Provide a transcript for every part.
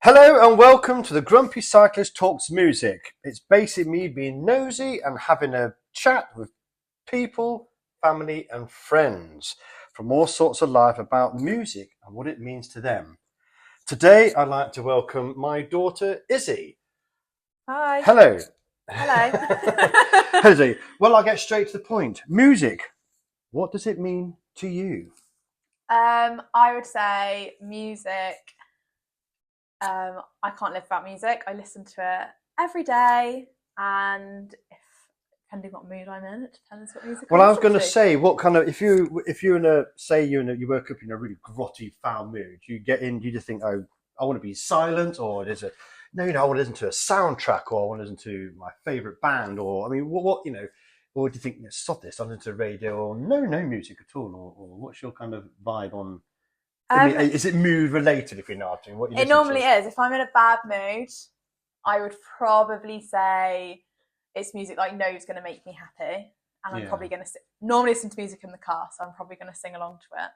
Hello and welcome to the Grumpy Cyclist Talks Music. It's basically me being nosy and having a chat with people, family and friends from all sorts of life about music and what it means to them. Today I'd like to welcome my daughter Izzy. Hi. Hello. Hello. Izzy. Well, I'll get straight to the point. Music. What does it mean to you? I would say music. I can't live without music. I listen to it every day, and depending what mood I'm in, it depends what music. Well, I was going to say, what kind of if you you woke up in a really grotty, foul mood, you just think, oh, I want to be silent, or there's a no, I want to listen to a soundtrack, or I want to listen to my favorite band, or I mean, what or do you think, stop this, I listen to radio, or no music at all, or what's your kind of vibe on? I mean, is it mood related? If you're not doing what you it normally is. If I'm in a bad mood, I would probably say it's music that I know is going to make me happy, and I'm probably going to normally listen to music in the car, so I'm probably going to sing along to it.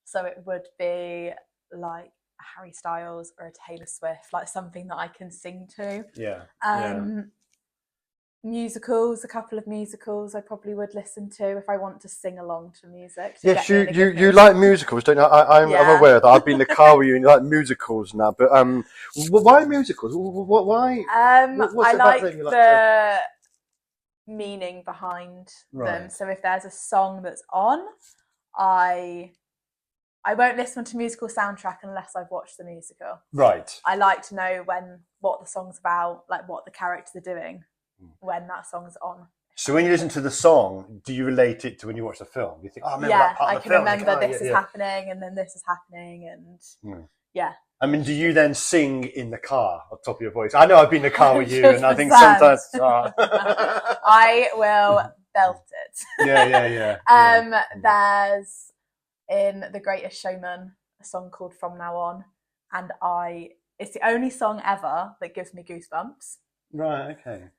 So it would be like a Harry Styles or a Taylor Swift, like something that I can sing to. Musicals, a couple of musicals I probably would listen to if I want to sing along to music. Yes, you like musicals, don't you? I'm aware that I've been in the car with you and you like musicals now, but why musicals? Why? I like the meaning behind them. So if there's a song that's on, I won't listen to musical soundtrack unless I've watched the musical. Right. I like to know what the song's about, like what the characters are doing when that song's on. So when you listen to the song, do you relate it to when you watch the film? You think, oh, I remember that part of the film. I can remember this is happening and then this is happening and I mean, do you then sing in the car on top of your voice? I know I've been in the car with you and I think sometimes... I will belt it. Yeah. There's, in The Greatest Showman, a song called From Now On, and it's the only song ever that gives me goosebumps. Right, okay.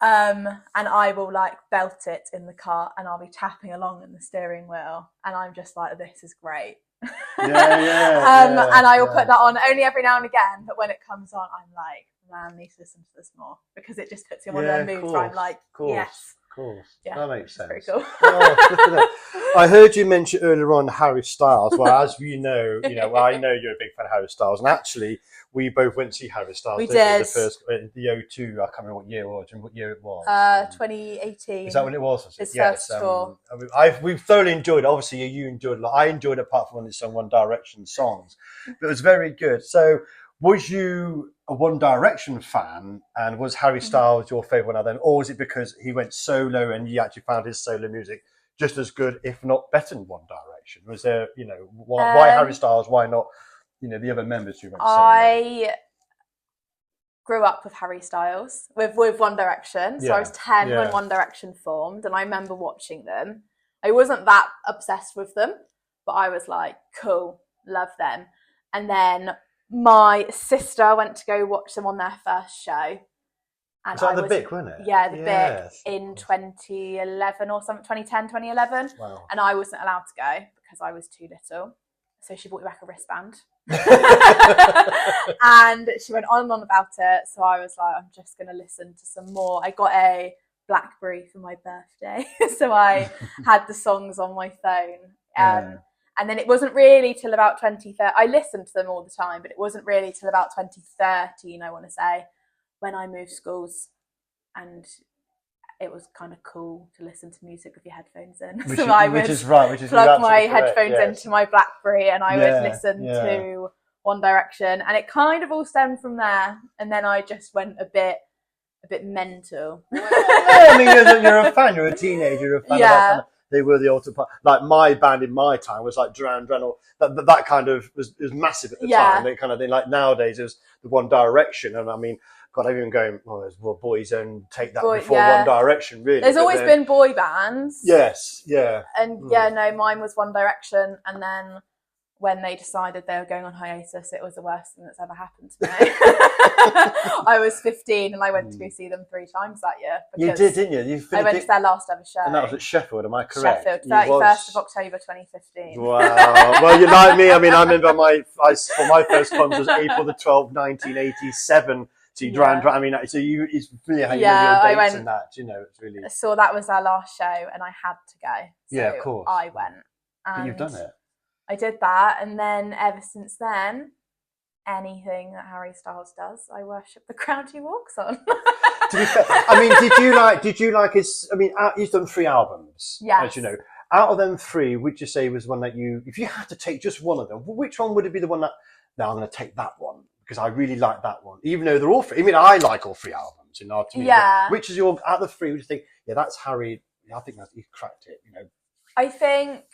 And I will like belt it in the car and I'll be tapping along in the steering wheel and I'm just like, this is great. And I will put that on only every now and again, but when it comes on, I'm like, man, I need to listen to this more because it just puts you in one of their moods where I'm like, yes. Of course. Yeah, that makes sense. Very cool. I heard you mention earlier on Harry Styles. Well, as you know, I know you're a big fan of Harry Styles, and actually, we both went to see Harry Styles. We did. The first, the O2. I can't remember what year it was. What year it was? 2018. Is that when it was? His first tour. We've thoroughly enjoyed it. Obviously, you enjoyed it a lot. I enjoyed it apart from when they sung One Direction songs, but it was very good. So, was you a One Direction fan, and was Harry Styles your favourite one of them, or was it because he went solo and you actually found his solo music just as good, if not better than One Direction? Was there, why Harry Styles? Why not, the other members who went solo? I grew up with Harry Styles, with One Direction. So I was 10 when One Direction formed, and I remember watching them. I wasn't that obsessed with them, but I was like, cool, love them. And then my sister went to go watch them on their first show. And was that the Bic, wasn't it? Yeah, the Bic in 2011 or something, 2010, 2011. Wow. And I wasn't allowed to go because I was too little. So she bought me back a wristband. And she went on and on about it. So I was like, I'm just going to listen to some more. I got a BlackBerry for my birthday. So I had the songs on my phone. And then it wasn't really till about 2013. I listened to them all the time, but it wasn't really till about 2013, I want to say, when I moved schools. And it was kind of cool to listen to music with your headphones in. I would plug my headphones into my BlackBerry and I would listen to One Direction. And it kind of all stemmed from there. And then I just went a bit mental. I mean, you're a fan. You're a teenager. You're a fan of that kind of, they were the ultimate. Like my band in my time was like Duran Duran. That kind of was massive at the time. They kind of thing. Like nowadays, it was the One Direction, and I mean, God, I'm even going. Well, boys and take that before One Direction. Really, there's always been boy bands. Yes, yeah, and no, mine was One Direction, and then when they decided they were going on hiatus, it was the worst thing that's ever happened to me. I was 15 and I went to go see them 3 times that year. You did, didn't you? I went to their last ever show. And that was at Sheffield, am I correct? Sheffield, 31st of October 2015. Wow. Well, you're like me. I mean, I remember my first concert was April the 12th, 1987. So you drowned. I mean, so it's really how you know your dates and that. You know, it's really. So that was our last show, and I had to go. So yeah, of course. I went. But you've done it. I did that, and then ever since then, anything that Harry Styles does, I worship the ground he walks on. To be fair, I mean, did you like his? I mean, he's done 3 albums. Yes. As you know, out of them 3, would you say was one that if you had to take just one of them, which one would it be the one that? No, I'm going to take that one because I really like that one, even though they're all 3. I mean, I like all 3 albums. You know, to me, yeah. Which is your out of the 3? Would you think? Yeah, that's Harry. I think he cracked it. You know. I think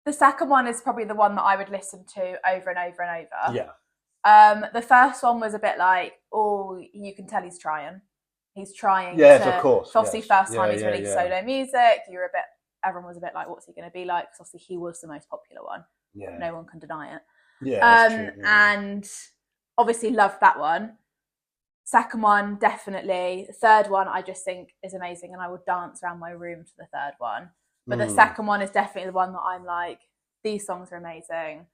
the second one is probably the one that I would listen to over and over and over. Yeah. The first one was a bit like, oh, you can tell he's trying. He's trying. Yes, of course. Obviously, first time he's released solo music. Everyone was a bit like, what's he going to be like? Because obviously he was the most popular one. Yeah. No one can deny it. Yeah. That's true, yeah. And obviously loved that one. Second one, definitely. The third one, I just think is amazing, and I would dance around my room to the third one. But the second one is definitely the one that I'm like, these songs are amazing.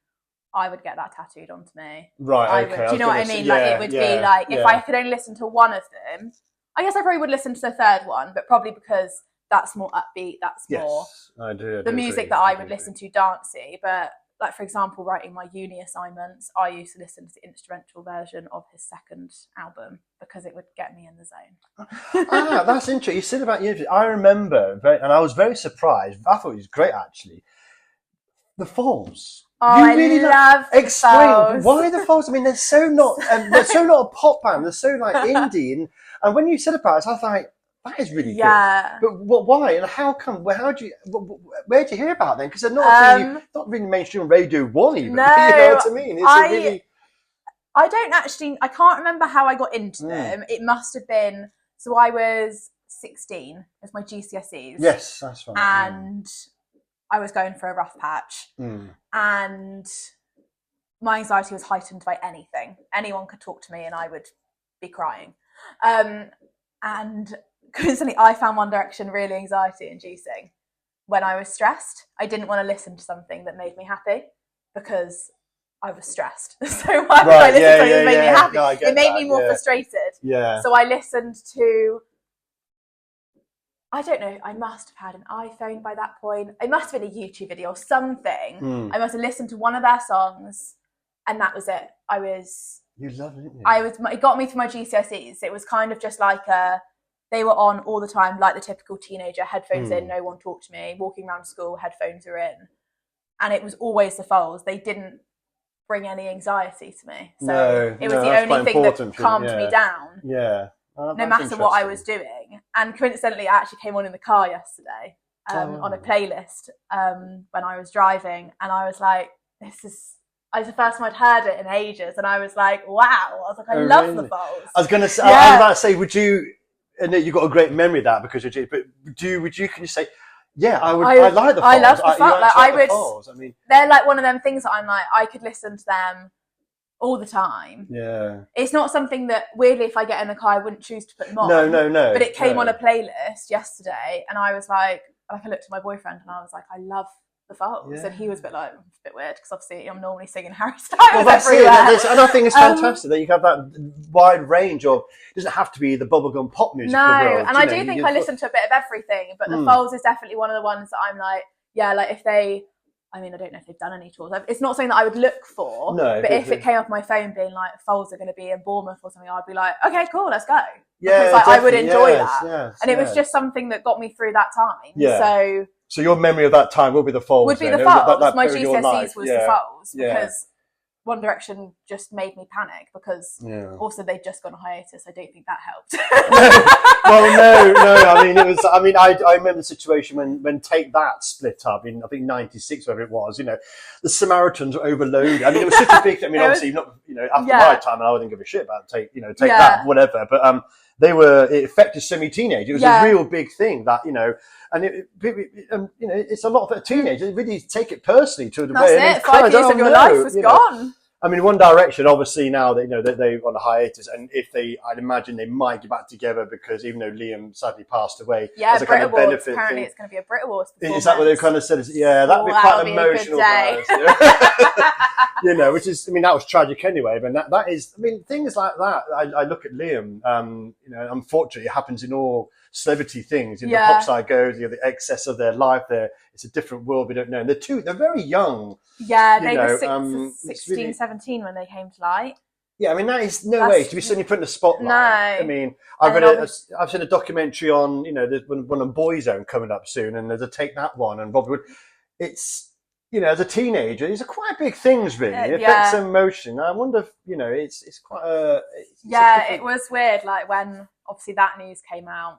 I would get that tattooed onto me. Right, okay. Do you know what I mean? Like, it would be like, if I could only listen to one of them, I guess I probably would listen to the third one, but probably because that's more upbeat, that's more I do the music agree. that I would listen to dancey. But like, for example, writing my uni assignments, I used to listen to the instrumental version of his second album because it would get me in the zone. That's interesting. You said about uni. I remember, and I was very surprised. I thought it was great, actually. The Falls. Oh, I really love explain Falls. Why the Falls? I mean, they're so not a pop band. They're so like indie, and when you said about it, I was like, that is really good. But why and how come? How do you? Where do you hear about them? Because they're not really mainstream Radio 1 even. No, you know what I mean? I don't actually. I can't remember how I got into them. It must have been. So I was 16. It was my GCSEs. Yes, that's right. And I was going for a rough patch, and my anxiety was heightened by anything. Anyone could talk to me, and I would be crying. And coincidentally, I found One Direction really anxiety-inducing when I was stressed. I didn't want to listen to something that made me happy because I was stressed. So why would I listen to something that made me happy? No, it made me more frustrated. Yeah. So I listened to, I don't know, I must have had an iPhone by that point. It must have been a YouTube video or something. I must have listened to one of their songs, and that was it. You love it, didn't you? It got me through my GCSEs. It was kind of just like they were on all the time, like the typical teenager, headphones in, no one talked to me, walking around school, headphones are in. And it was always the Falls. They didn't bring any anxiety to me. So it was the only thing that calmed me down. Yeah. No matter what I was doing. And coincidentally, I actually came on in the car yesterday on a playlist when I was driving. And I was like, it was the first time I'd heard it in ages. And I was like, wow. I was like, I love the Falls. I was going to say, I was about to say, would you, and you've got a great memory of that because you do, but can you say, yeah, I like the Falls. I love the Falls. The Falls. I mean, they're like one of them things that I'm like, I could listen to them all the time. Yeah. It's not something that, weirdly, if I get in the car, I wouldn't choose to put them on. No. But it came on a playlist yesterday, and I was like, I looked at my boyfriend, and I was like, I love the Falls. Yeah. And he was a bit like, it's a bit weird, because obviously I'm normally singing Harry Styles everywhere. And I think it's fantastic that you have that wide range of, it doesn't have to be the bubblegum pop music of the world. And I do think I listen to a bit of everything, but the Falls is definitely one of the ones that I'm like, yeah, like if they, I mean, I don't know if they've done any tours. It's not something that I would look for. No, but if it came off my phone being like, Falls are going to be in Bournemouth or something, I'd be like, okay, cool, let's go. Yeah, because I would enjoy that. And it was just something that got me through that time. Yeah. So your memory of that time will be the Falls. Would be the Falls. My GCSEs was the Falls because One Direction just made me panic because also they'd just gone on hiatus. I don't think that helped. Well, no. I mean, it was. I mean, I remember the situation when Take That split up in I think '96, whatever it was. You know, the Samaritans were overloaded. I mean, it was such a big. I mean, obviously not. You know, after my time, I wouldn't give a shit about Take That, whatever. But it affected semi-teenage. It was a real big thing that, you know, and it's a lot for a teenager. They really take it personally to the way. That's it. 5 years of your life was gone. I mean, One Direction, obviously now that, you know, they're on a hiatus, and I'd imagine they might get back together, because even though Liam sadly passed away, as a kind of benefit apparently thing, it's going to be a Brit Awards performance. Is that what they've kind of said? Yeah, that'd be quite an emotional day. You know, which is, I mean, that was tragic anyway, but that is, I mean, things like that. I look at Liam, you know, unfortunately it happens in all celebrity things. The pop side goes, you know, the excess of their life there. It's a different world we don't know. And they're very young. Yeah, they were 16, really, 17 when they came to light. Yeah, I mean, that is no way to be suddenly put in the spotlight. No. I mean, I've seen a documentary on, you know, there's one on Boyzone coming up soon, and there's a Take That one, and Robbie Wood. It's, you know, as a teenager, these are quite big things, really. It affects emotion. I wonder if, you know, it's quite a... It was weird, like, when, obviously, that news came out.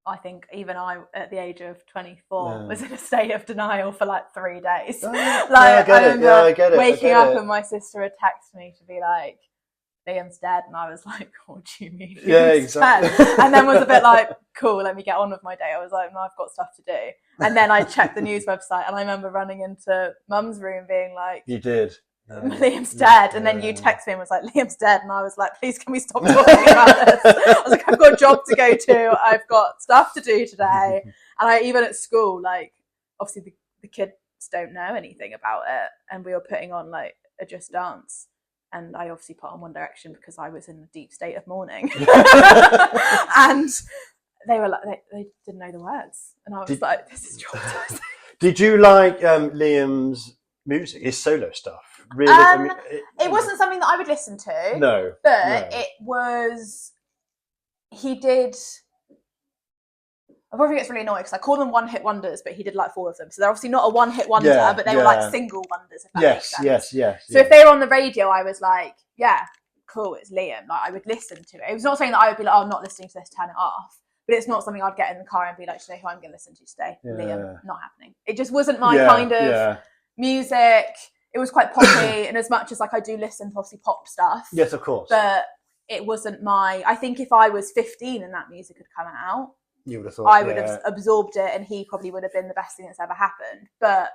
I think even I, at the age of 24, was in a state of denial for like 3 days. I get it. Waking up and my sister had texted me to be like, Liam's dead, and I was like, what do you mean? Yeah, exactly. And then was a bit like, cool, let me get on with my day. I was like, no, I've got stuff to do. And then I checked the news website, and I remember running into Mum's room being like, you did. Liam's dead, and then you text me and was like, Liam's dead, and I was like, please can we stop talking about this? I was like, I've got a job to go to, I've got stuff to do today. And I even at school, like, obviously the kids don't know anything about it, and we were putting on like a Just Dance, and I obviously put on One Direction because I was in a deep state of mourning. And they were like, they didn't know the words, and I was like, this is traumatizing. Did you like Liam's music, his solo stuff? Really? It wasn't something that I would listen to. No. But it was... He did... I probably gets really annoying because I call them one-hit wonders, but he did like 4 of them. So they're obviously not a one-hit wonder, but they were like single wonders, if that makes sense. Yes. So if they were on the radio, I was like, yeah, cool, it's Liam. Like, I would listen to it. It was not something that I would be like, oh, I'm not listening to this, turn it off. But it's not something I'd get in the car and be like, today, who I'm going to listen to today? Yeah. Liam, not happening. It just wasn't my kind of music. It was quite poppy, and as much as like I do listen to obviously pop stuff. Yes, of course. But it wasn't my... I think if I was 15 and that music had come out, you would have thought, I would have absorbed it, and he probably would have been the best thing that's ever happened. But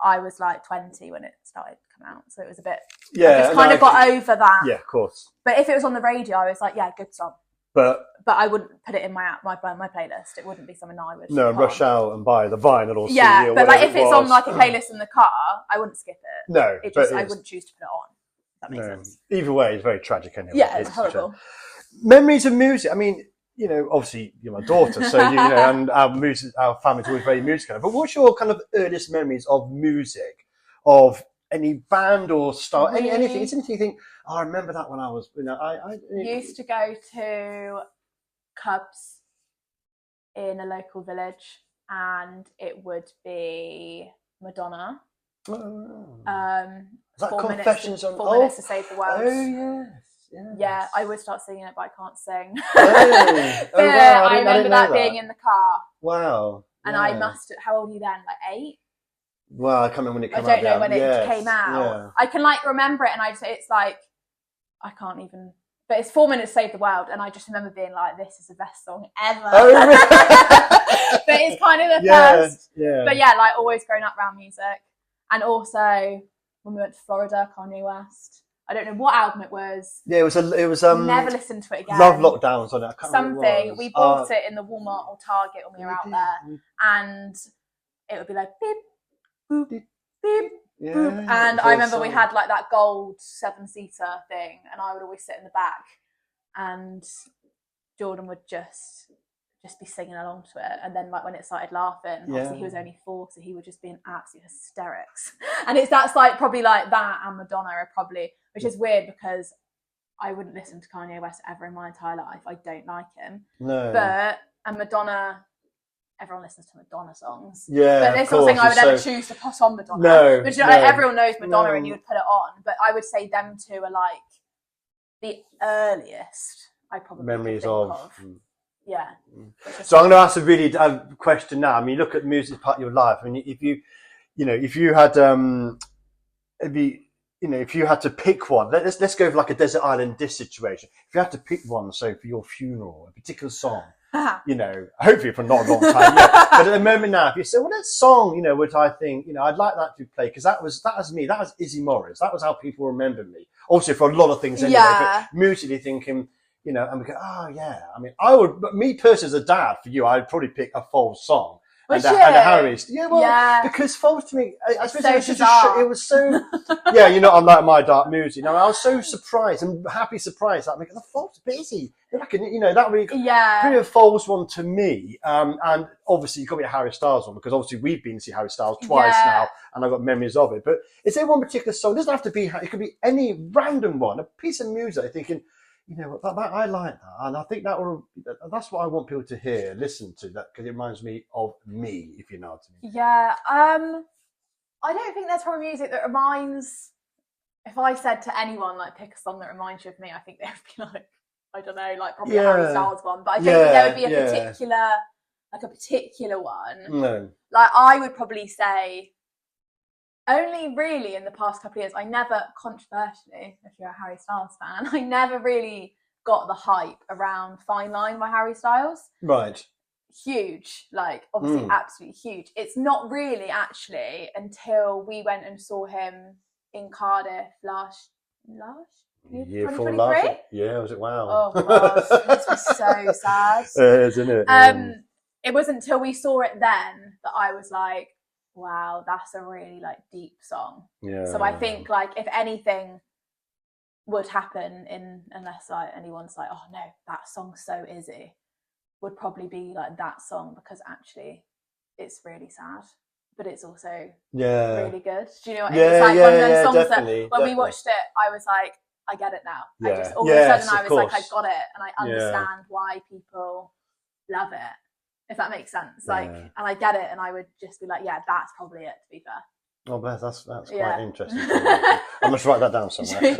I was like 20 when it started to come out, so it was a bit... I just kind of got over that. Yeah, of course. But if it was on the radio, I was like, yeah, good song. But I wouldn't put it in my playlist. It wouldn't be something I would... No, rush out and buy the vinyl or CD or but like if it's on like a playlist in the car, I wouldn't skip it. No, I wouldn't choose to put it on. That makes sense. Either way, it's very tragic anyway. Yeah, it's horrible. Memories of music. I mean, you know, obviously you're my daughter, so you know, and our family's always very musical. But what's your kind of earliest memories of music, of any band or style, anything? It's anything you think, oh, I remember that when I was, you know, I used to go to clubs in a local village, and it would be Madonna. Is that 4 Confessions minutes, 4 minutes to Save the World. Oh yes. Yeah, I would start singing it, but I can't sing. Wow, I remember that being in the car. Wow. And I must... How old are you then? Like 8? Well, I can't remember when it came out. I don't know when it came out. Yeah. I can like remember it, and it's like, I can't even... But it's 4 minutes to Save the World, and I just remember being like, this is the best song ever. Oh, really? But it's kind of the first. Yeah. But yeah, like always growing up around music. And also, when we went to Florida, Kanye West. I don't know what album it was. Yeah, it was never listened to it again. Love Lockdowns on it. I can't remember what it was. We bought it in the Walmart or Target when we were out there, and it would be like beep, boop, beep, boop. And I remember we had like that gold 7-seater thing, and I would always sit in the back, and Jordan would just be singing along to it. And then like when it started laughing, obviously he was only 4, so he would just be in absolute hysterics. And that's like probably like that and Madonna are probably, which is weird because I wouldn't listen to Kanye West ever in my entire life. I don't like him. No. And Madonna, everyone listens to Madonna songs. Yeah, but it's not something I would ever choose to put on Madonna. No. Which like, everyone knows Madonna and you would put it on. But I would say them two are like the earliest I probably memories think of. Yeah. So I'm going to ask a really question now. I mean, look at music as part of your life. I mean, if you had, if you had to pick one, let's go for like a desert island disc situation. If you had to pick one, so for your funeral, a particular song, hopefully for not a long time yet, but at the moment now, if you say, well, that song, which I think, I'd like that to play, because that was me, that was Izzy Morris, that was how people remember me. Also for a lot of things anyway, but musically thinking, and we go, oh yeah. I mean, me personally as a dad, for you, I'd probably pick a Foles song. And Harry's, because Foles to me, I suppose it was so, I'm like my dark music. I was so surprised and happy surprised. Like, the Foles busy. That really, pretty a Foles one to me. And obviously you've got to be a Harry Styles one, because obviously we've been to see Harry Styles twice now, and I've got memories of it. But is there one particular song? It doesn't have to be, it could be any random one, a piece of music. I'm thinking, I like that, and I think that's what I want people to hear, listen to that, because it reminds me of me, if you know what I mean. Yeah, I don't think there's probably music that reminds. If I said to anyone like pick a song that reminds you of me, I think they would be like, I don't know, like probably a Harry Styles one. But I don't think there would be a particular one. No, like I would probably say. Only really in the past couple of years, I never, controversially, if you're a Harry Styles fan, I never really got the hype around Fine Line by Harry Styles. Right. Huge, like obviously absolutely huge. It's not really actually until we went and saw him in Cardiff last year, 2023? Yeah, was it? Wow. Oh gosh, this was so sad. Isn't it? It wasn't until we saw it then that I was like, wow, that's a really like deep song. Yeah. So I think like if anything would happen unless like anyone's like, oh no, that song's so Izzy, would probably be like that song, because actually it's really sad, but it's also really good. Do you know what I mean? It's like one of those songs that when we watched it, I was like, I get it now. Yeah. I just all of a sudden I was like, I got it, and I understand why people love it. If that makes sense, and I get it, and I would just be like, yeah, that's probably it, to be fair. Oh, Beth, that's quite interesting. I must write that down somewhere.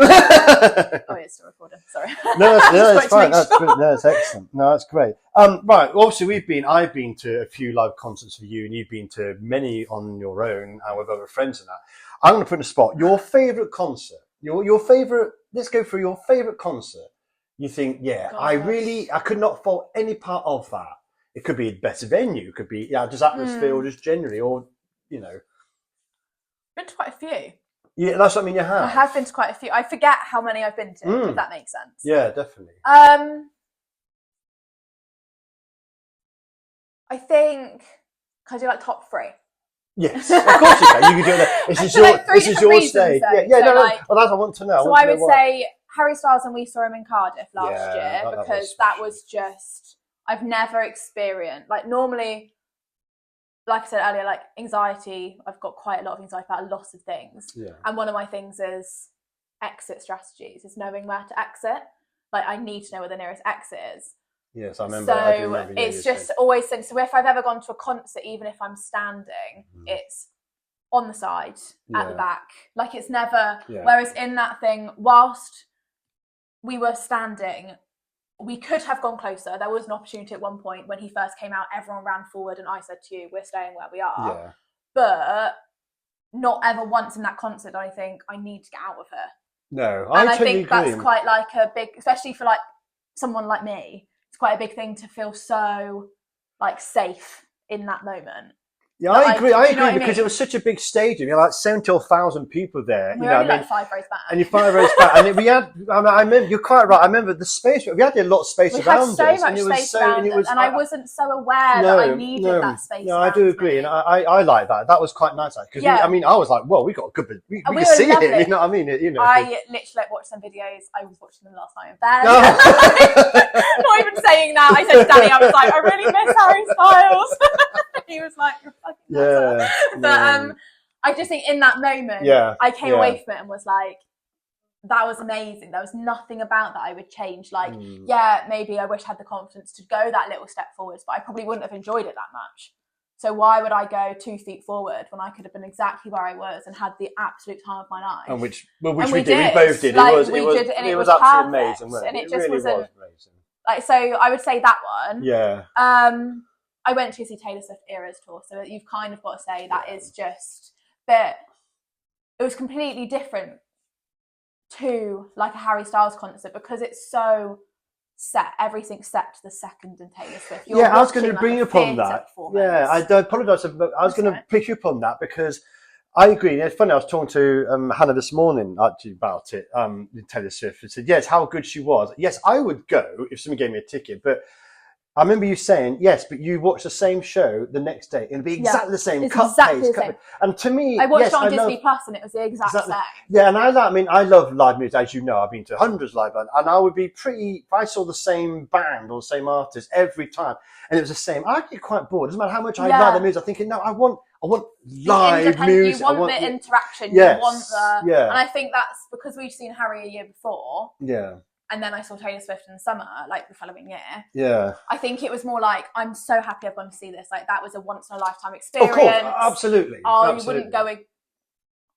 Oh, it's still recording. Sorry. No, it's fine. That's good. No, it's excellent. No, that's great. Right. Obviously, I've been to a few live concerts for you, and you've been to many on your own and with other friends and that. I'm going to put in a spot. Your favourite concert. Your favourite. Let's go for your favourite concert. You think, I could not fault any part of that. It could be a better venue. It could be, just atmosphere, or just generally, or, Been to quite a few. Yeah, that's what I mean, you have. I have been to quite a few. I forget how many I've been to, if that makes sense. Yeah, definitely. I think, can I do like top 3? Yes, of course you can. You can do that. This is your stage. Yeah, no. Well, that's what I want to know. So I would say Harry Styles, and we saw him in Cardiff last year, because that was just... I've never experienced, like normally, like I said earlier, like anxiety, I've got quite a lot of anxiety about a lot of things. Yeah. And one of my things is exit strategies, is knowing where to exit. Like I need to know where the nearest exit is. Yes, I remember. So it's just always, so if I've ever gone to a concert, even if I'm standing, it's on the side, at the back. Like it's never, whereas in that thing, whilst we were standing, we could have gone closer. There was an opportunity at one point when he first came out, everyone ran forward and I said to you, we're staying where we are. Yeah. But not ever once in that concert did I think, I need to get out of here. No, I think that's quite like a big, especially for like someone like me, it's quite a big thing to feel so like safe in that moment. Yeah, I agree. I agree, because it was such a big stadium. You had like 70,000 people there. We were only like 5 rows back. And you're 5 rows back. And we had, I remember, you're quite right. I remember the space. We had a lot of space around us. We had so much space around us. And I wasn't so aware that I needed that space. No, I do agree. And I like that. That was quite nice. Because I was like, well, we got a good, we can see it. You know what I mean? I literally watched some videos. I was watching them last night in bed. Not even saying that. I said to Danny, I was like, I really miss Harry Styles. He was like, you're fucking nuts. But I just think in that moment, I came away from it and was like, that was amazing. There was nothing about that I would change. Like, maybe I wish I had the confidence to go that little step forwards, but I probably wouldn't have enjoyed it that much. So why would I go 2 feet forward when I could have been exactly where I was and had the absolute time of my life? And which we did. We both did. Like, it was absolutely amazing. And it just really was amazing. Like, so I would say that one. Yeah. I went to see Taylor Swift Eras tour, so you've kind of got to say that is just, but it was completely different to like a Harry Styles concert because it's so set. Everything's set to the second in Taylor Swift. Yeah, I was going to bring upon that. Yeah, I apologise. I was going to pick you up on that because I agree. It's funny. I was talking to Hannah this morning actually about it. Taylor Swift, and said, yes, how good she was. Yes, I would go if someone gave me a ticket, but I remember you saying, yes, but you watch the same show the next day. It'll be exactly the same. And to me, I watched it on Disney Plus and it was the exact same. Yeah, and I love live music. As you know, I've been to hundreds of live bands, and I would be if I saw the same band or the same artist every time, and it was the same, I'd get quite bored. It doesn't matter how much I like the music. I'm thinking, no, I want live music. You want the interaction. Yes, you want and I think that's because we've seen Harry a year before. Yeah. And then I saw Taylor Swift in the summer, like the following year. Yeah. I think it was more like, I'm so happy I've gone to see this. Like, that was a once-in-a-lifetime experience. Of course, absolutely. You wouldn't go...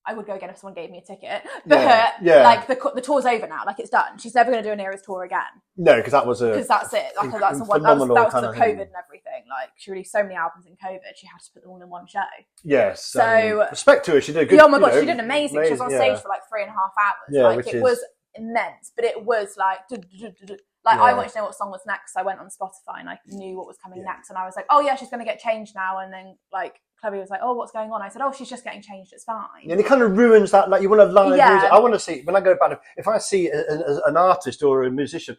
I would go again if someone gave me a ticket. But, like, the tour's over now. Like, it's done. She's never going to do an Eras tour again. No, because that was Because that's it. Like, that was because of COVID and everything. Like, she released so many albums in COVID, she had to put them all in one show. Yes. So... respect to her. She did a good... Oh, my God, she did amazing. She was on stage for, like, 3.5 hours. Yeah, like, it was... immense, but it was like I wanted to know what song was next. So I went on Spotify and I knew what was coming next, and I was like, oh yeah, she's going to get changed now. And then like Chloe was like, oh, what's going on? I said, oh, she's just getting changed, it's fine. And it kind of ruins that. Like, you want to live music. I want to see, when I go back, if I see an artist or a musician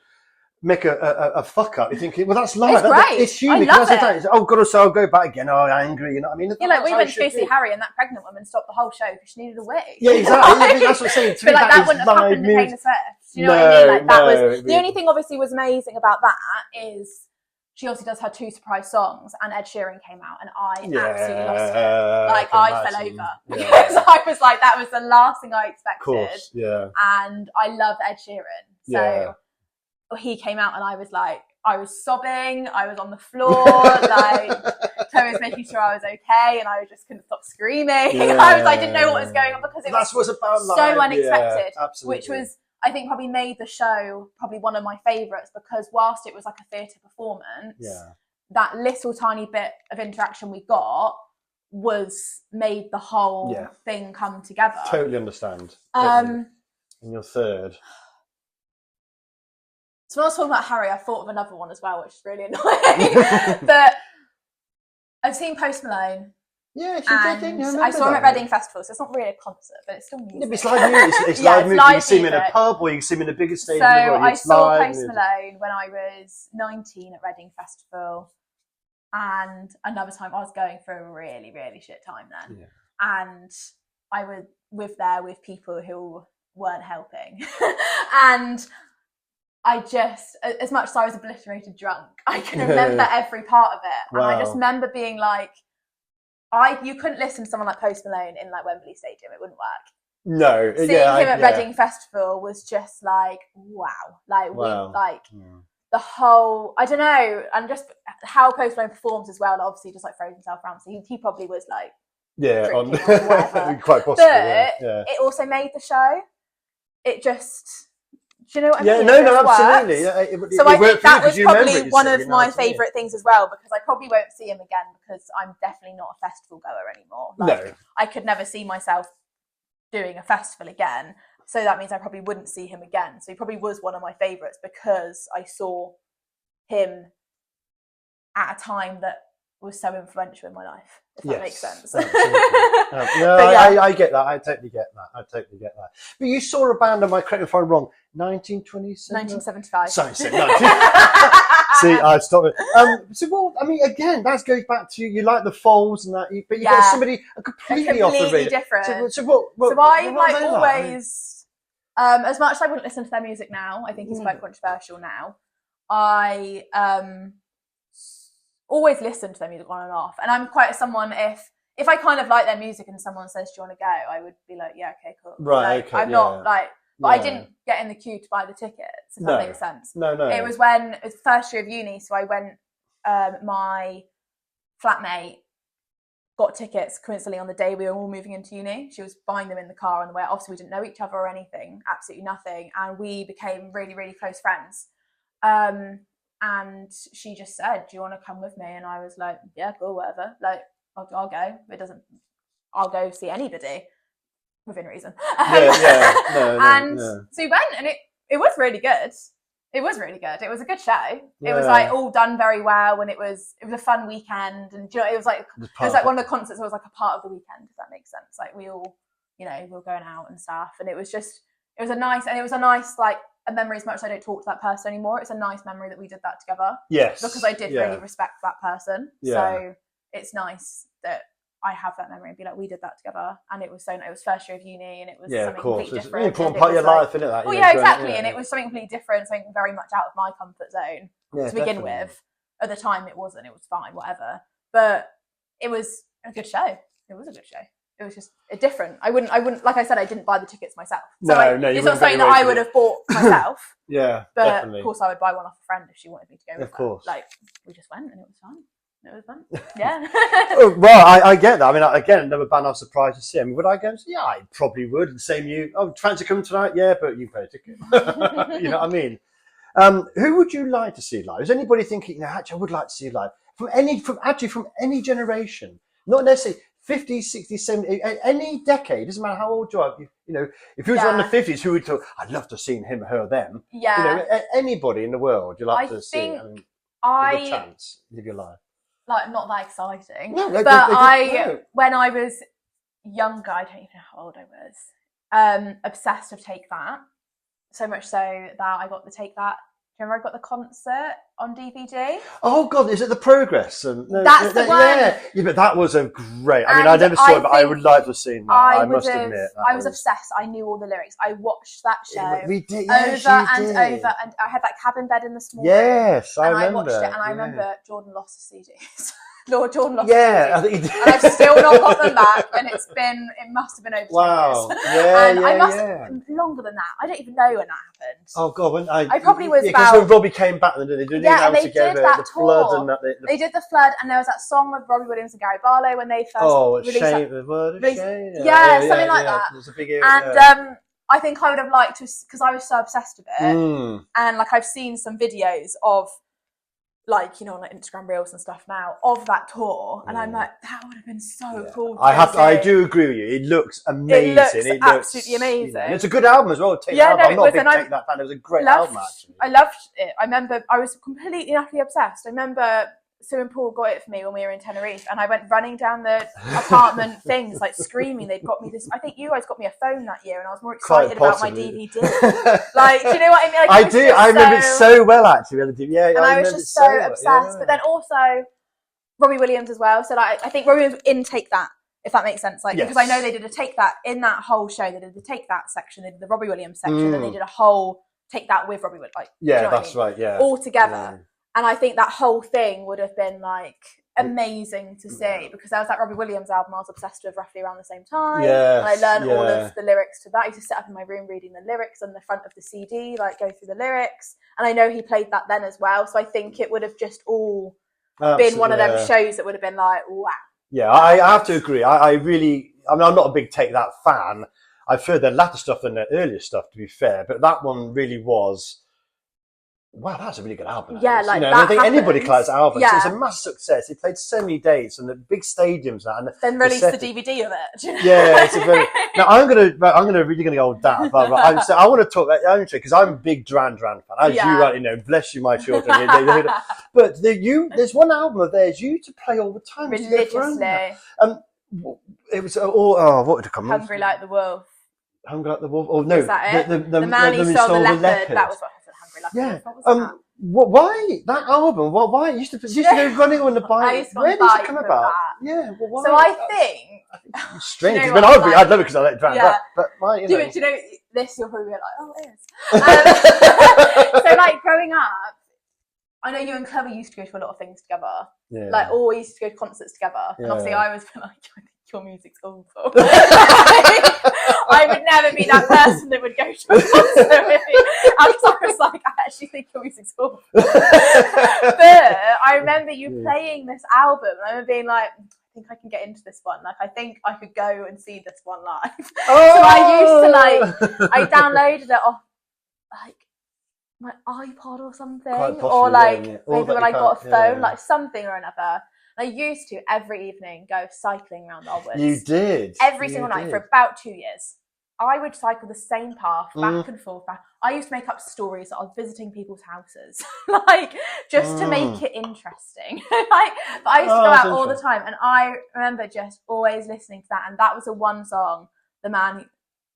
make a fuck up, you're thinking, well, that's live. It's great. It's human. I love it. Oh god, so I'll go back again. Oh, angry. You know what I mean? Yeah, like we went to go see Harry, and that pregnant woman stopped the whole show because she needed a wee. Yeah, exactly. That's what I'm saying. But like that wouldn't have happened in Taylor Swift. You know what I mean? Like that was the only thing. Obviously, was amazing about that is she obviously does her 2 surprise songs, and Ed Sheeran came out, and I absolutely lost it. Like I fell over because I was like, that was the last thing I expected. Of course, and I love Ed Sheeran, so. He came out and I was sobbing, I was on the floor, like Chloe was making sure I was okay, and I just couldn't stop screaming. I didn't know what was going on because it was so unexpected, which was, I think, probably made the show probably one of my favourites, because whilst it was like a theatre performance, that little tiny bit of interaction we got made the whole thing come together. Totally understand. And your third. So when I was talking about Harry, I thought of another one as well, which is really annoying. But I've seen Post Malone. Yeah, she did. I saw him at Reading Festival, so it's not really a concert, but it's still music. Yeah, but it's live music. It's live music. You can see him in a pub, or you can see him in the biggest stadium. So I saw Post Malone when I was 19 at Reading Festival, and another time I was going through a really, really shit time then, and I was with people who weren't helping, and I just, as much as I was obliterated drunk, I can remember every part of it. And I just remember being like, you couldn't listen to someone like Post Malone in like Wembley Stadium. It wouldn't work. No. Seeing him at Reading Festival was just like, wow. The whole, I don't know, and just how Post Malone performs as well, and obviously just like throws himself around. So he probably was like, quite possible. But it also made the show. It just... Do you know what I mean? No, absolutely. So I think that was probably one of my favourite things as well, because I probably won't see him again, because I'm definitely not a festival goer anymore. Like, I could never see myself doing a festival again, so that means I probably wouldn't see him again. So he probably was one of my favourites because I saw him at a time that was so influential in my life, if that makes sense. I get that. I totally get that. But you saw a band, am I correct if I'm wrong, 1975. Sorry, see, I stopped it. So, well, I mean, again, that goes back to you like the Folds and that, but you got somebody completely off the radar. Different. So I like always, as much as I wouldn't listen to their music now, I think it's quite controversial now. I always listen to their music on and off, and I'm quite someone, if I kind of like their music and someone says, do you want to go, I would be like, yeah, okay, cool. Right, like, I'm not like, but I didn't get in the queue to buy the tickets, if that makes sense. No. It was when it was the first year of uni, so I went, my flatmate got tickets coincidentally on the day we were all moving into uni. She was buying them in the car on the way. Obviously we didn't know each other or anything, absolutely nothing, and we became really, really close friends. And she just said, do you want to come with me? And I was like, yeah, cool, whatever. Like, I'll go. I'll go see anybody. within reason. And so we went, and it was really good. It was really good. It was a good show. It was like all done very well, and it was a fun weekend, and it was like one of the concerts was like a part of the weekend, if that makes sense. Like we all, we were going out and stuff, and it was a nice like a memory. As much as I don't talk to that person anymore, it's a nice memory that we did that together. Yes, because I did really respect that person. So it's nice that I have that memory and be like, we did that together, and it was first year of uni, and it was something completely different. It's an important part of your life, isn't it? Well, exactly, and it was something completely different, something very much out of my comfort zone to begin with. At the time, it wasn't. It was fine, whatever. But it was a good show. It was a good show. It was just different. I wouldn't. Like I said, I didn't buy the tickets myself. So it's not something that I would have bought myself. But definitely. Of course, I would buy one off a friend if she wanted me to go with her. Of course. Like we just went, and it was fun. It was fun. Yeah. Well, I get that. I mean, again, another band I was surprised to see. I mean, would I go? Yeah, I probably would. And same you. Oh, fancy coming tonight? Yeah, but you pay a ticket. You know what I mean? Who would you like to see live? Is anybody thinking, actually, I would like to see live from any generation, not necessarily 50s, 60s, 70s, any decade. Doesn't matter how old you are. If you was on the 50s, who would talk? I'd love to see him, her, them. Yeah. Anybody in the world you like to see. I mean, chance live your life. Like not that exciting, no, when I was younger, I don't even know how old I was. Obsessed with Take That, so much so that I got the Take That. Do you remember I got the concert on DVD? Oh God, is it the Progress? That's the one. Yeah, but that was a great. I mean, I never saw it, but I would like to have seen that. I must admit, I was obsessed. I knew all the lyrics. I watched that show over and over, and I had that cabin bed in the small room. Yes, I remember. I watched it, and I remember Jordan lost the CDs. Jordan lost I think he did. And I've still not got them back, and it must have been over 10 years. Longer than that. I don't even know when that happened. Oh God, when I probably was because when Robbie came back, and they did and they together, did that the tour. Flood and that. They did the Flood, and there was that song with Robbie Williams and Gary Barlow when they first released shame, shame. Something like that. It was a big I think I would have liked to, because I was so obsessed with it, and like I've seen some videos of, like, on like Instagram Reels and stuff now of that tour, and I'm like, that would have been so cool. I do agree with you. It looks amazing. It looks absolutely amazing. And it's a good album as well. I'm not a big Take That fan. It was a great album, actually. I loved it. I remember I was completely and utterly obsessed. I remember Sue and Paul got it for me when we were in Tenerife, and I went running down the apartment things, like screaming. They'd got me this. I think you guys got me a phone that year, and I was more excited about my DVD. Like, do you know what I mean? Like, I do. I remember it so well, actually. And I was just so obsessed. Yeah. But then also Robbie Williams as well. So like, I think Robbie Williams in Take That, if that makes sense. Like, because I know they did a Take That in that whole show. They did the Take That section. They did the Robbie Williams section, and they did a whole Take That with Robbie Williams. Like, that's right. Yeah, all together. And I think that whole thing would have been like amazing to see, because there was that Robbie Williams album I was obsessed with roughly around the same time. And I learned all of the lyrics to that. I used to sit up in my room reading the lyrics on the front of the CD, like go through the lyrics. And I know he played that then as well. So I think it would have just all been one of them shows that would have been like, wow. Yeah, I have to agree. I mean, I'm not a big Take That fan. I prefer their latter stuff than their earlier stuff, to be fair. But that one really was. Wow, that's a really good album. Yeah, like I don't think anybody collects albums. It's a massive success. He played so many dates and the big stadiums, and then released the DVD of it. Yeah, it's a very. Now I'm really gonna go with that. But I want to talk about because I'm a big Duran Duran fan, as you rightly know. Bless you, my children. But there's one album of theirs you used to play all the time religiously. It was what would it come? Hungry Like the Wolf. Hungry Like the Wolf. Oh no, is that it? The Man Who Stole the Leopard. That was what. Why that album? Why it used to go running on the bike? Where did it come about? Yeah, why? So I think it's strange. I'd love it because I like Duran. But why? Do you know this? You'll probably be like, oh, it is. So like growing up, I know you and Chloe used to go to a lot of things together. Yeah. Like always used to go to concerts together, and obviously I was like, your music's awful. I would never be that person that would go to a concert with me. I was like, I actually think your music's awful. But I remember you playing this album, and I remember being like, I think I can get into this one. Like, I think I could go and see this one live. So I used to I downloaded it off like my iPod or something, or like maybe when I got a phone, like something or another. I used to every evening go cycling around our woods. You did. Every single night for about 2 years. I would cycle the same path back and forth. I used to make up stories that I was visiting people's houses, like just to make it interesting. But I used to go out all the time, and I remember just always listening to that. And that was the one song, "The Man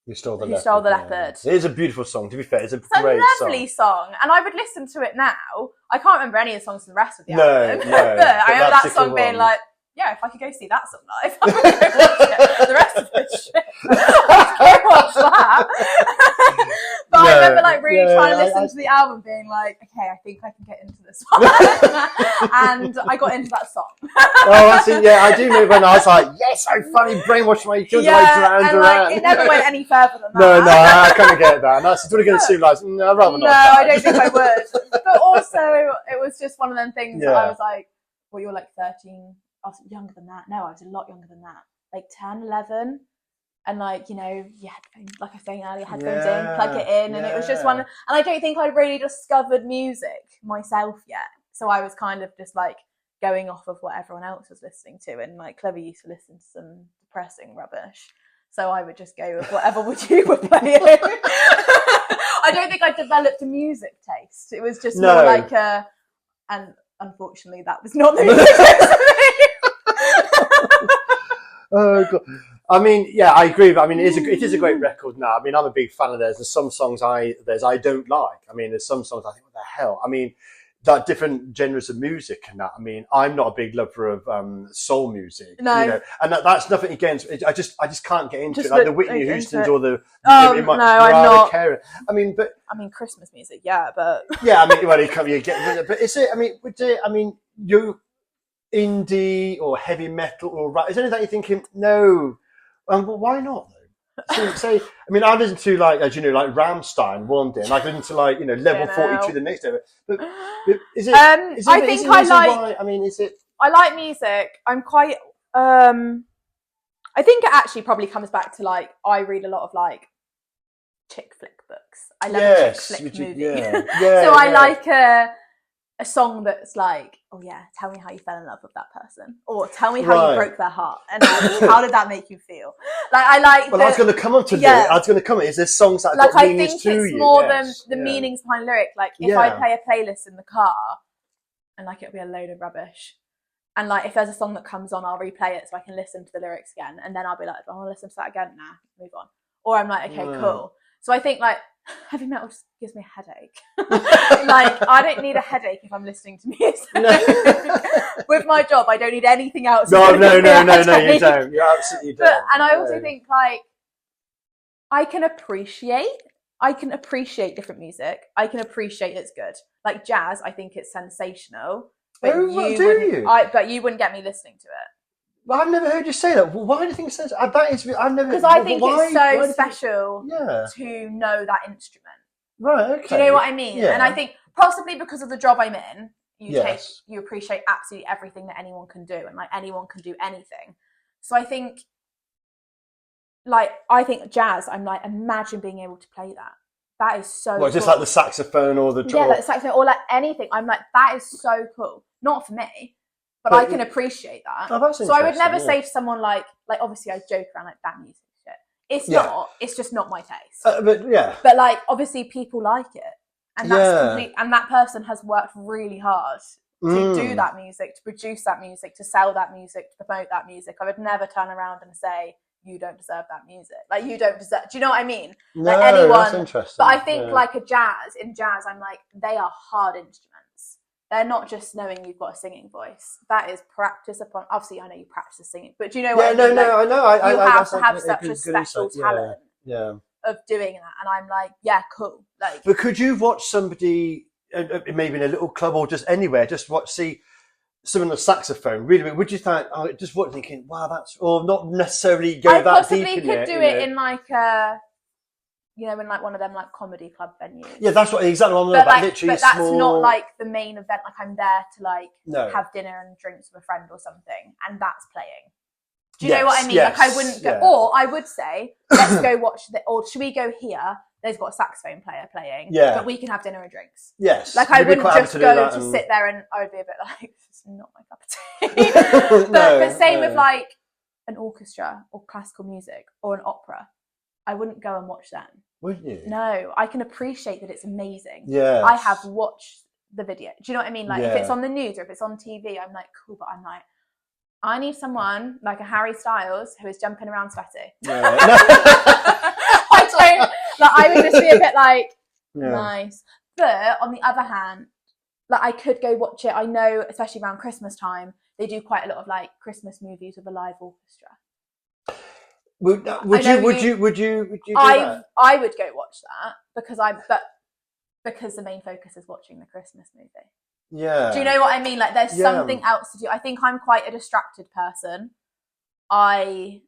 Who Stole the Leopard." It is a beautiful song. To be fair, it's a great song. It's a lovely song, and I would listen to it now. I can't remember any of the songs from the rest of the album, but I remember that song being like, yeah, if I could go see that song live, I would go watch it. The rest of this shit, I'd go watch that. But I remember like really trying to listen to the album, being like, okay, I think I can get into this one. And I got into that song. I see. Yeah, I do know when I was like, yes, I finally brainwashed my children. It never went any further than that. No, I kind of get that. And I said, do you want to go to soon? Like, no, I'd rather not. No, I don't think I would. But also, it was just one of them things that I was like, well, you're like 13. I was younger than that. No, I was a lot younger than that. Like 10, 11. And like, you know, you had, like I was saying earlier, headphones in, plug it in. And it was just one. And I don't think I'd really discovered music myself yet. So I was kind of just like going off of what everyone else was listening to. And like Clever used to listen to some depressing rubbish. So I would just go with whatever you were playing. I don't think I developed a music taste. It was just more like and unfortunately that was not the music taste for me. Oh God. I mean, yeah, I agree. I mean, it is a great record now. I mean, I'm a big fan of theirs. There's some songs I don't like. I mean, there's some songs I think, what the hell? I mean, that different genres of music and that. I mean, I'm not a big lover of soul music. No, you know, and that's nothing against. I just can't get into it. Like the Whitney Houston's or the I'm not. Carey. I mean, Christmas music, yeah, but yeah, I mean, well, you get. But is it? I mean, you indie or heavy metal or rap? Is there anything you're thinking? No. Well, why not though? So, I mean, I listened to like, as you know, like Rammstein one day, and I listened to like, you know, Level 42 the next day. But is it? I think I like. I mean, is it? I like music. I'm quite. I think it actually probably comes back to like I read a lot of like chick flick books. I love a chick flick movie. So I like a song that's like, oh yeah, tell me how you fell in love with that person, or tell me how you broke their heart, and how did that make you feel? Like I like. Well, I was going to come on to I was going to come on. Is there songs that like got I meanings think to it's you? more than the meanings behind the lyric. Like if I play a playlist in the car, and like it'll be a load of rubbish, and like if there's a song that comes on, I'll replay it so I can listen to the lyrics again, and then I'll be like, oh, I'll listen to that again. Nah, move on. Or I'm like, okay, cool. So I think like heavy metal just gives me a headache. Like I don't need a headache if I'm listening to music. No. With my job, I don't need anything else. No, you don't. You absolutely don't. And I also think like I can appreciate different music. I can appreciate it's good. Like jazz, I think it's sensational. But but you wouldn't get me listening to it. Well, I've never heard you say that. Why do you think so? That is, I've never. Because I think it's so special to know that instrument. Right. Okay. Do you know what I mean? Yeah. And I think possibly because of the job I'm in, you appreciate absolutely everything that anyone can do, and like anyone can do anything. So I think jazz. I'm like, imagine being able to play that. That is so. Well, just like the saxophone or the like the saxophone or like anything. I'm like, that is so cool. Not for me. But I can appreciate that. Oh, that's so I would never say to someone like obviously I joke around like that music shit. It's not. It's just not my taste. But like obviously people like it, and that's complete. And that person has worked really hard to do that music, to produce that music, to sell that music, to promote that music. I would never turn around and say you don't deserve that music. Like you don't deserve. Do you know what I mean? No, like anyone. That's interesting. But I think like in jazz, I'm like they are hard instruments. They're not just knowing you've got a singing voice. That is practice upon. Obviously, I know you practice singing, but do you know what I mean? I know. You have to have such a special talent of doing that. And I'm like, yeah, cool. Like, but could you watch somebody, maybe in a little club or just anywhere, see someone on a saxophone? Really, would you think? Just watch, thinking, wow, that's, or not necessarily go that deep in it? I possibly could do it in like a. You know, in like one of them like comedy club venues. Yeah, that's exactly what I'm about. Literally, but that's not like the main event. Like I'm there to like have dinner and drinks with a friend or something, and that's playing. Do you know what I mean? Like I wouldn't go, or I would say, let's go watch or should we go here? there's got a saxophone player playing, but we can have dinner and drinks. Yes. Like I wouldn't just go to sit there and I would be a bit like, this is not my cup of tea. but same with like an orchestra or classical music or an opera. I wouldn't go and watch them. Wouldn't you? No, I can appreciate that it's amazing. Yeah. I have watched the video. Do you know what I mean? Like if it's on the news or if it's on TV, I'm like, cool, but I'm like, I need someone like a Harry Styles who is jumping around sweaty. Yeah. I don't, like, I would just be a bit like, nice. But on the other hand, like I could go watch it. I know, especially around Christmas time, they do quite a lot of like Christmas movies with a live orchestra. Would you do that? I would go watch that because the main focus is watching the Christmas movie. Yeah. Do you know what I mean? Like there's something else to do. I think I'm quite a distracted person. I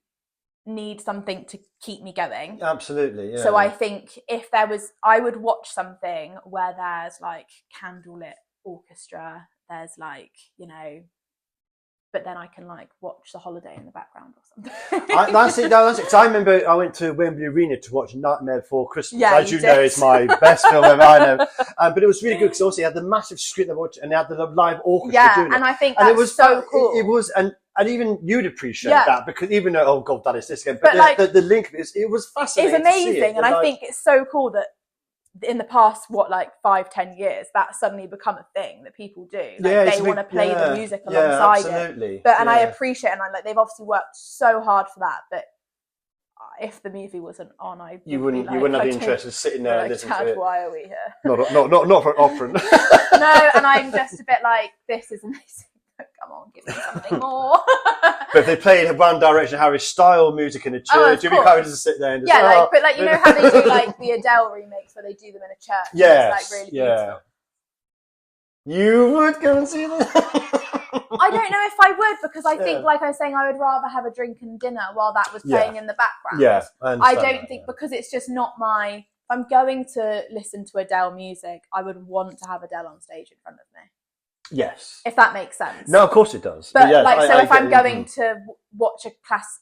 need something to keep me going. Absolutely, yeah. So I think if there was, I would watch something where there's like candlelit orchestra, there's like, you know, but then I can like watch The Holiday in the background or something. That's it. Because I remember I went to Wembley Arena to watch Nightmare Before Christmas. Yeah, as you know, it's my best film ever. I know, but it was really good because also they had the massive screen and they had the live orchestra doing it. And I think that's so cool. It was, and even you'd appreciate that because even though, oh God, that is this again. But like, the link of it was fascinating. It's amazing, and I think it's so cool that in the past, 5-10 years, that's suddenly become a thing that people do. Like they want to play the music alongside it. But and I appreciate, and they've obviously worked so hard for that. But if the movie wasn't on, you wouldn't have the interest in sitting there and listening to it. Why are we here? Not for an opera. No, and I'm just a bit like, this is amazing. Come on, give me something more. But if they played One Direction Harry style music in a church, you'd be kind of just sit there and just but you know how they do like the Adele remakes where they do them in a church. Yes, it's like really beautiful. You would go and see that? I don't know if I would because I think, like I was saying, I would rather have a drink and dinner while that was playing in the background. Yeah, I don't think because it's just not my. If I'm going to listen to Adele music, I would want to have Adele on stage in front of me. Yes. If that makes sense. No, of course it does. But if I'm going to watch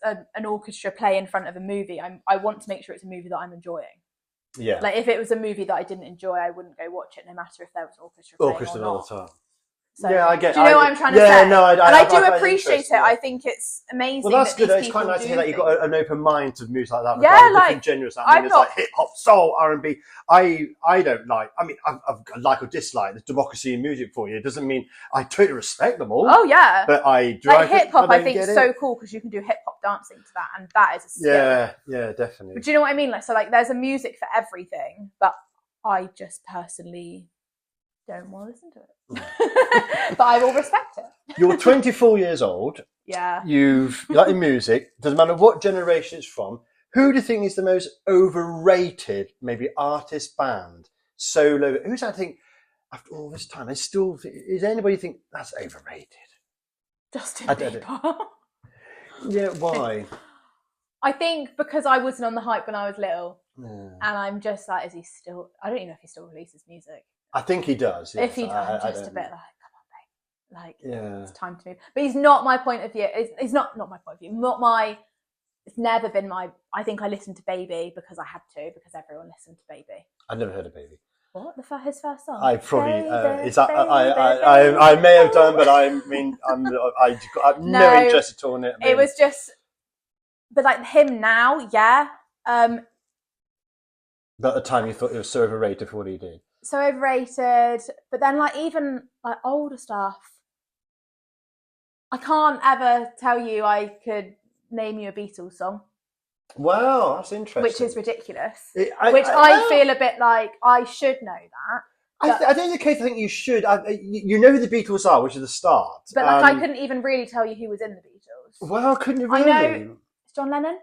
an orchestra play in front of a movie, I want to make sure it's a movie that I'm enjoying. Yeah. Like if it was a movie that I didn't enjoy, I wouldn't go watch it, no matter if there was an orchestra playing or not. All the time. So, yeah, I get. Do you know what I'm trying to say? Yeah, no, I do appreciate it. I think it's amazing. Well, that's good. It's quite nice to hear that you've got an open mind to music like that. Yeah, like genres. I mean, it's like hip hop, soul, R&B. I don't like. I mean, I've like or dislike. There's democracy in music for you. It doesn't mean I totally respect them all. Oh yeah. But I like hip hop. I think is so cool because you can do hip hop dancing to that, and that is a skill. Yeah, definitely. But do you know what I mean? Like there's a music for everything, but I just personally don't want to listen to it. But I will respect it. You're 24 years old. Yeah. You like in music. Doesn't matter what generation it's from. Who do you think is the most overrated, maybe artist, band, solo? Who's I think after all this time, is anybody think that's overrated? Justin Bieber. Yeah, why? I think because I wasn't on the hype when I was little, and I'm just like, is he still? I don't even know if he still releases music. I think he does. Yes. If he does, I'm just a bit like, come on, babe. Like, it's time to move. But he's not my point of view. It's not my point of view. It's never been my. I think I listened to Baby because I had to because everyone listened to Baby. I've never heard of Baby. What his first song? I probably I may have done, but I mean I'm no interest at all in it. It was just, but like him now, yeah. But at the time, you thought it was so overrated for what he did. So overrated, but then like even like older stuff, I can't ever tell you I could name you a Beatles song. Wow, that's interesting. Which is ridiculous. I feel a bit like I should know that. I think it's the case. I think you should. You know who the Beatles are, which is the start. But like I couldn't even really tell you who was in the Beatles. Well, couldn't you really? I know. It's John Lennon.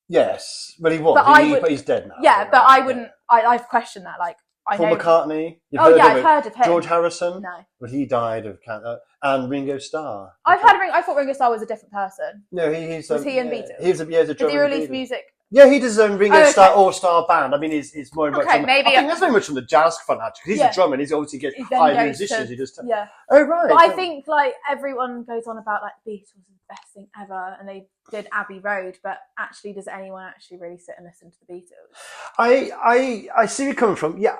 Yes, well he was. But he's dead now. Yeah, but I wouldn't. I've questioned that. Like. Paul McCartney. I've heard of him. George Harrison. No. But he died of cancer. And Ringo Starr. I thought Ringo Starr was a different person. No, he's... Was he in Beatles? He was a drummer. Did he release music Yeah, he does his own Ringo Oh, okay. Starr all-star band. I mean, he's more much. Okay, On, maybe- I think that's very much from the jazz front actually. Because he's Yeah. a drummer, and he's obviously gets He then high goes musicians. to- He just Yeah. oh right. But I think like everyone goes on about like the Beatles is the best thing ever, and they did Abbey Road, but actually, does anyone actually really sit and listen to the Beatles? I see where you're coming from. Yeah,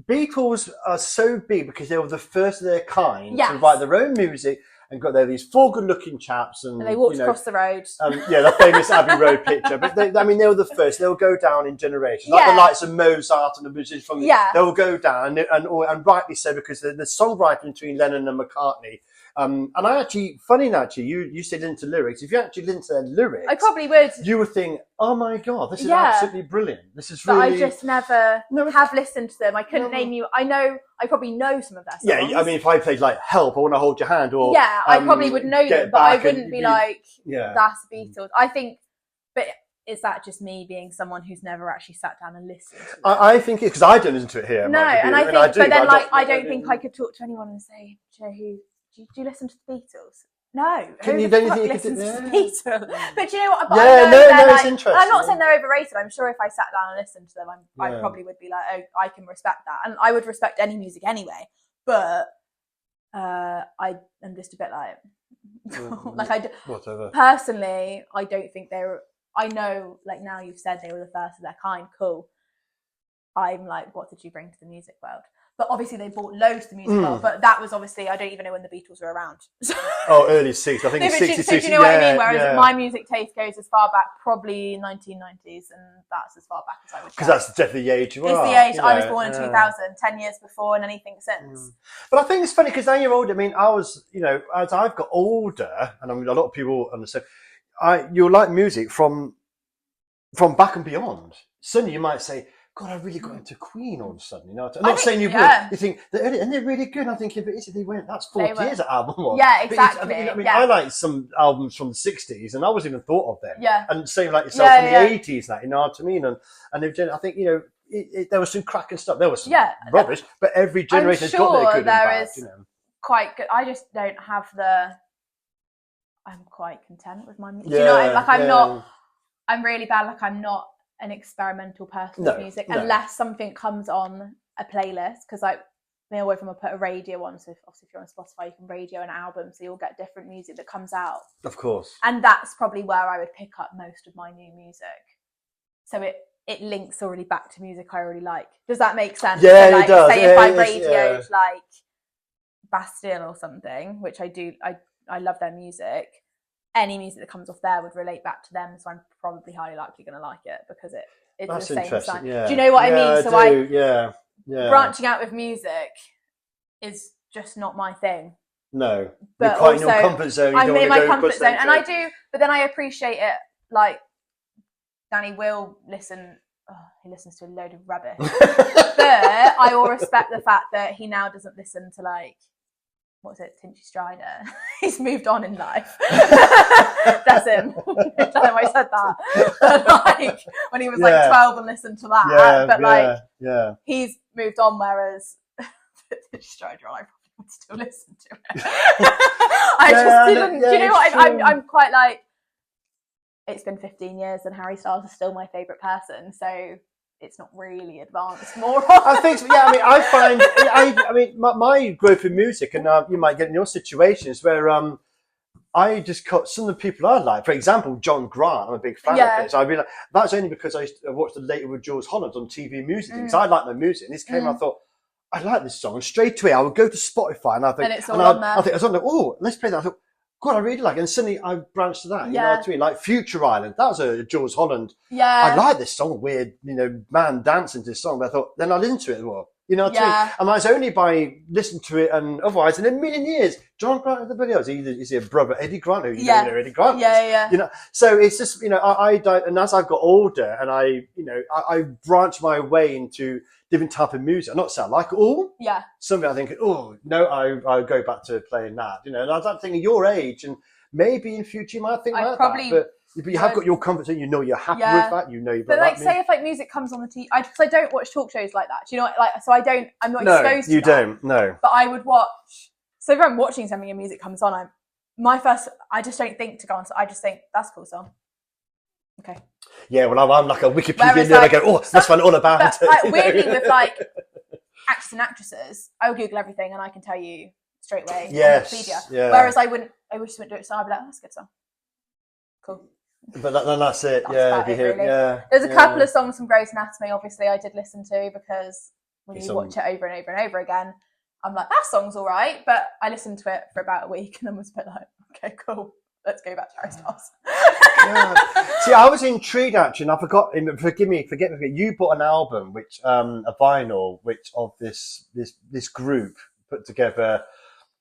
Beatles are so big because they were the first of their kind to Yes. write their own music and got there these four good-looking chaps and And they walked across the road. Yeah, the famous Abbey Road picture. But they were the first. They'll go down in generations, like Yeah. the likes of Mozart and the musicians from. Yeah. They'll go down and rightly so because the songwriting between Lennon and McCartney. And I actually, funny actually, you said into lyrics. If you actually listen to their lyrics, I probably would. you would think, oh my god, this is Yeah. absolutely brilliant. This is But really. I just never No, have listened to them. I couldn't No. name you. I probably know some of their songs. Yeah, I mean, if I played like "Help," I want to hold your hand, or yeah, I probably would know Get them, but I Back wouldn't and be like, yeah. that's Beatles. I think, but is that just me being someone who's never actually sat down and listened to them? I think it's because I don't listen to it here. No, Mike, and I think, I do, but then don't- I don't think I could talk to anyone and say, Joe, do you listen to the Beatles? No. Can Who you- the don't you fuck think you could listens do- to the Beatles? But do you know what? But Yeah, I know no, they're it's like, interesting. I'm not saying they're overrated. I'm sure if I sat down and listened to them, I Yeah. probably would be like, oh, I can respect that. And I would respect any music anyway. But I am just a bit like, like whatever. personally, I don't think they were. I know, like now you've said they were the first of their kind. Cool. I'm like, what did you bring to the music world? But obviously they brought loads to the music world. But that was obviously, I don't even know when the Beatles were around. Oh, early 60s. I think No, it's but 66. so do you know what I mean? Whereas yeah. my music taste goes as far back, probably 1990s, and that's as far back as I would go. Because that's definitely the age you It's are. the age. you I was know, born in yeah. 2000, 10 years before, and anything since. But I think it's funny because now you're older. I mean, I was, as I've got older, and I mean, a lot of people understand, you'll like music from back and beyond. Suddenly you might say, God, I really got into Queen all of a sudden. I'm not saying you yeah. would. You think, and they're really good. I'm thinking, but they went, that's 40 years that album was. Yeah, But exactly. I mean, yeah. I like some albums from the 60s, and I wasn't even thought of them. Yeah. And same like yourself Yeah, from yeah. the 80s, that, you know what I mean? And they've done, I think, there was some cracking stuff. There was some Yeah. rubbish, but every generation has got sure their good and there bad. is quite good. I just don't have I'm quite content with my music. Yeah, Do you know what I mean? Like, yeah. not, I'm really bad. Like, I'm not an experimental person with music no. unless something comes on a playlist. Because like, me away from, I put a radio on. So obviously if you're on Spotify, you can radio an album. So you'll get different music that comes out. Of course. And that's probably where I would pick up most of my new music. So it links already back to music I already like. Does that make sense? Yeah, so like, it does. Say Yeah, if I yes, radioed yeah. like Bastille or something, which I do, I love their music. Any music that comes off there would relate back to them, so I'm probably highly likely going to like it because it's That's the same interesting. sign. Yeah. Do you know what I mean? So yeah. branching out with music is just not my thing. No, But you're quite in your also, comfort zone. You I'm don't in want my to go comfort bust zone, and I into- do. But then I appreciate it. Like Danny will listen. Oh, he listens to a load of rubbish, but I will respect the fact that he now doesn't listen to like, what's it, Tinchy Strider. He's moved on in life. Bless him. I don't know why I said that. Like when he was like 12 and listened to that, but he's moved on, whereas Tinchy Strider, I probably would still listen to it. I just didn't. Do you know what? I'm quite like. It's been 15 years and Harry Styles is still my favourite person, so it's not really advanced more. I think, I mean, I find, I mean, my growth in music, and you might get in your situations where I just cut some of the people I like. For example, John Grant, I'm a big fan of his. I'd be like, that's only because I watched the later with Jules Holland on TV music, because I like my music. And this came, I thought, I like this song. And straight away, I would go to Spotify and I think, and it's all on there. I think, I was like, oh, let's play that. I thought, God, I really like it. And suddenly I branched to that. You know what I mean? Like Future Island. That was a Jules Holland. Yeah. I like this song, weird, man dancing to this song. But I thought, then I listened to it more. You know what I mean? And that's only by listening to it, and otherwise, in a million years, John Grant and everybody else, is he a brother Eddie Grant, who you don't know Eddie Grant? Yeah. So it's just, and as I've got older, and I branch my way into different type of music. I'm not saying I like it all. Yeah. Something I think, oh no, I go back to playing that. And I don't think at your age, and maybe in future you might think like that. But you have got your comfort zone. You're happy with that. You've but got like, say if like music comes on the TV, because I don't watch talk shows like that. Do you know what? Like, so I'm not exposed to you that. don't. No. But I would watch. So if I'm watching something and music comes on, I just don't think to go on. So I just think that's a cool song. Okay. Yeah, well, I'm like a Wikipedia Whereas, nerd. like, I go, oh, let's find all about But it. like, you know? weirdly, with like actors and actresses, I'll Google everything and I can tell you straight away on Wikipedia. Yeah. Whereas I just wouldn't do it, so I'd be like, oh, that's a good song. Cool. But then that's it. That's yeah, about it, really. yeah. There's a couple of songs from Grey's Anatomy, obviously, I did listen to, because when you watch it over and over and over again, I'm like, that song's all right. But I listened to it for about a week and then was a bit like, okay, cool. Let's go back to Harry Styles. Yeah. See, I was intrigued actually, and I forgot. Forget me. You bought an album, which a vinyl, which of this group put together.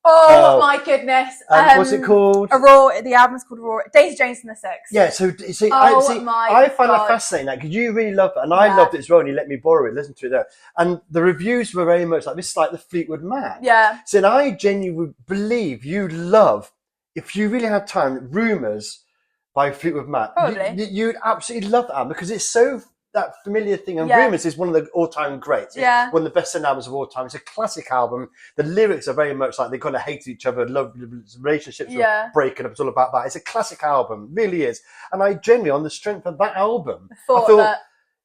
Oh my goodness! What's it called? Aurora. The album's called Aurora. Daisy Jones and the Six. Yeah. So see, my I find God. that fascinating, because you really love it, and I loved it as well. And you let me borrow it, listen to it there, and the reviews were very much like, this is like the Fleetwood Mac. Yeah. So and I genuinely believe you love, if you really had time, Rumours by Fleetwood Mac. Probably. You'd absolutely love that album, because it's so that familiar thing. And Rumours is one of the all-time greats. It's one of the best-selling albums of all time. It's a classic album. The lyrics are very much like they kind of hated each other, love relationships were breaking up. It's all about that. It's a classic album, really is. And I genuinely, on the strength of that album, I thought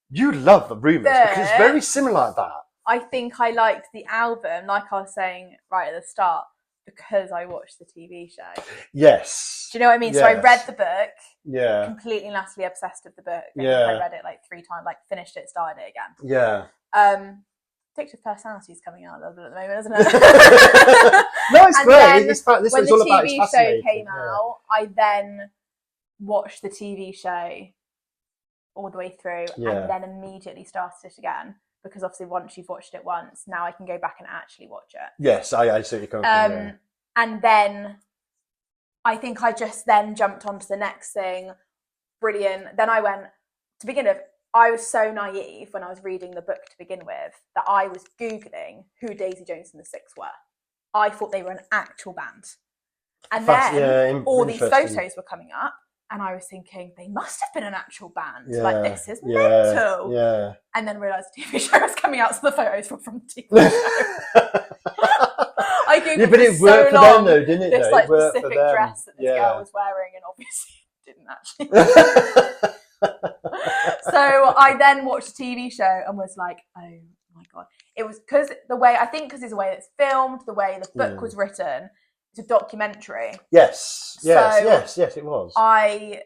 you love the Rumours, because it's very similar like that. I think I liked the album, like I was saying right at the start, because I watched the TV show. Yes. Do you know what I mean? Yes. So I read the book. Yeah. Completely and utterly obsessed with the book. I think I read it like 3 times, like finished it, started it again. Yeah. Addictive Personality is coming out a little bit at the moment, isn't it? No, it's great. This when the all about, TV show came out, I then watched the TV show all the way through and then immediately started it again. Because obviously once you've watched it once, now I can go back and actually watch it. Yes, I see what you're coming from. And then I think I just then jumped onto the next thing. Brilliant. Then I went, to begin with, I was so naive when I was reading the book to begin with, that I was Googling who Daisy Jones and the Six were. I thought they were an actual band. And then all these photos were coming up. And I was thinking, they must have been an actual band. Like, this is mental. Yeah. And then realised the TV show was coming out, so the photos were from the TV show. I Googled but it worked for them, though, didn't it? This like specific dress that this girl was wearing, and obviously it didn't actually. So I then watched the TV show and was like, oh my God. It was because it's the way it's filmed, the way the book was written. It's a documentary. Yes, it was. I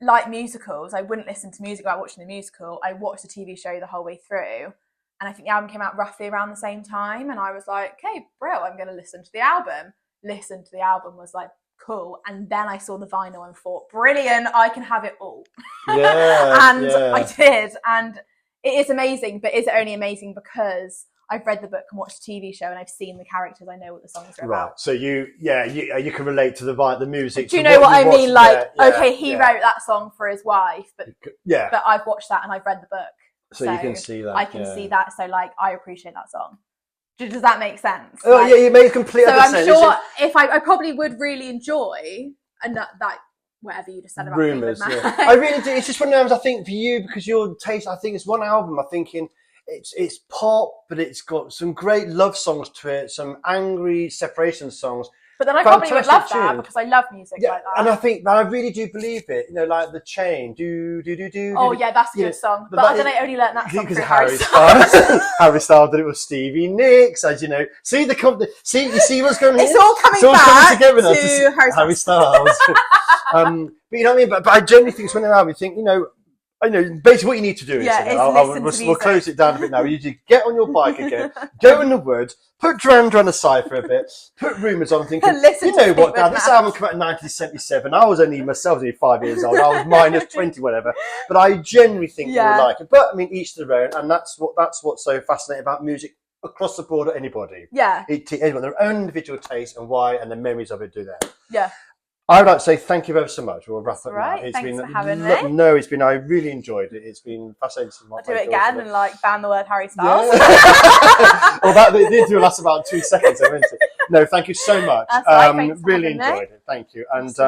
like musicals. I wouldn't listen to music without watching the musical. I watched the TV show the whole way through. And I think the album came out roughly around the same time. And I was like, okay, bro, I'm going to listen to the album. Listened to the album, was like, cool. And then I saw the vinyl and thought, brilliant, I can have it all. I did. And it is amazing. But is it only amazing because I've read the book and watched the TV show and I've seen the characters. I know what the songs are about. So you can relate to the music. Do you know what I mean? Like, he wrote that song for his wife, but I've watched that and I've read the book. So you can see that. I can see that. So like, I appreciate that song. Does that make sense? Oh yeah, you made complete sense. So I'm sure if I probably would really enjoy that whatever you just said about Rumours. I really do. It's just one of those, I think, for you, because your taste. I think it's one album. I'm thinking. It's pop, but it's got some great love songs to it, some angry separation songs. But then I probably would love that because I love music like that. And I really do believe it. You know, like The Chain, do. Oh yeah, that's a good song. But then I only learned that song through Harry Styles. Harry Styles did it with Stevie Nicks, as you know. See you see what's going on. It's all coming back together to Harry Styles. But you know what I mean. But I genuinely think it's one of them. You think, I know, basically what you need to do is, we'll close it down a bit now. You just get on your bike again, go in the woods, put Duran Duran aside for a bit, put Rumours on, thinking, you know what, Dad, this album came out in 1977. I was only 5 years old. I was minus 20, whatever. But I genuinely think you will like it. But I mean, each to their own, and that's what's so fascinating about music across the board. Anybody, anyone, their own individual taste and why, and the memories of it do that. Yeah. I would like to say thank you ever so much. We'll wrap up now. Thanks for having me. No, I really enjoyed it. It's been fascinating. I'll do it again and ban the word Harry Styles. Well, that did last about 2 seconds, didn't it? No, thank you so much. That's right. Thanks really for having me. enjoyed it. Thank you. And